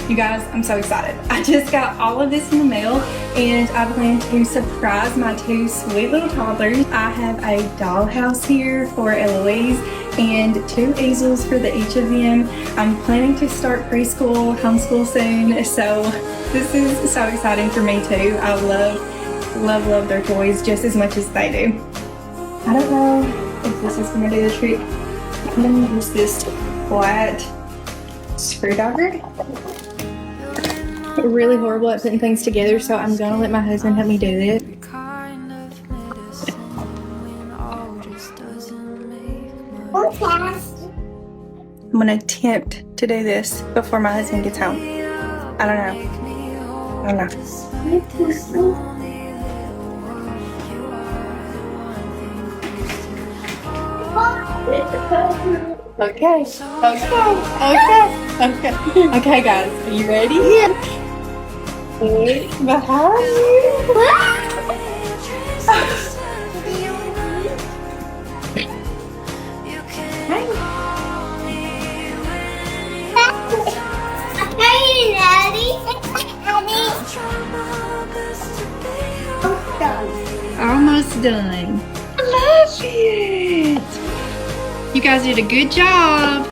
You guys, I'm so excited. I just got all of this in the mail and I plan to surprise my two sweet little toddlers. I have a dollhouse here for Eloise and two easels for each of them. I'm planning to start preschool, homeschool soon, so this is so exciting for me too. I love their toys just as much as they do. I don't know if this is gonna do the trick. I'm gonna use this flat screwdriver. Really horrible at putting things together, so I'm gonna let my husband help me do it. I'm gonna attempt to do this before my husband gets home. I don't know. Okay, guys, are you ready? Yeah. Behind you. Almost done. I love it. You guys did a good job.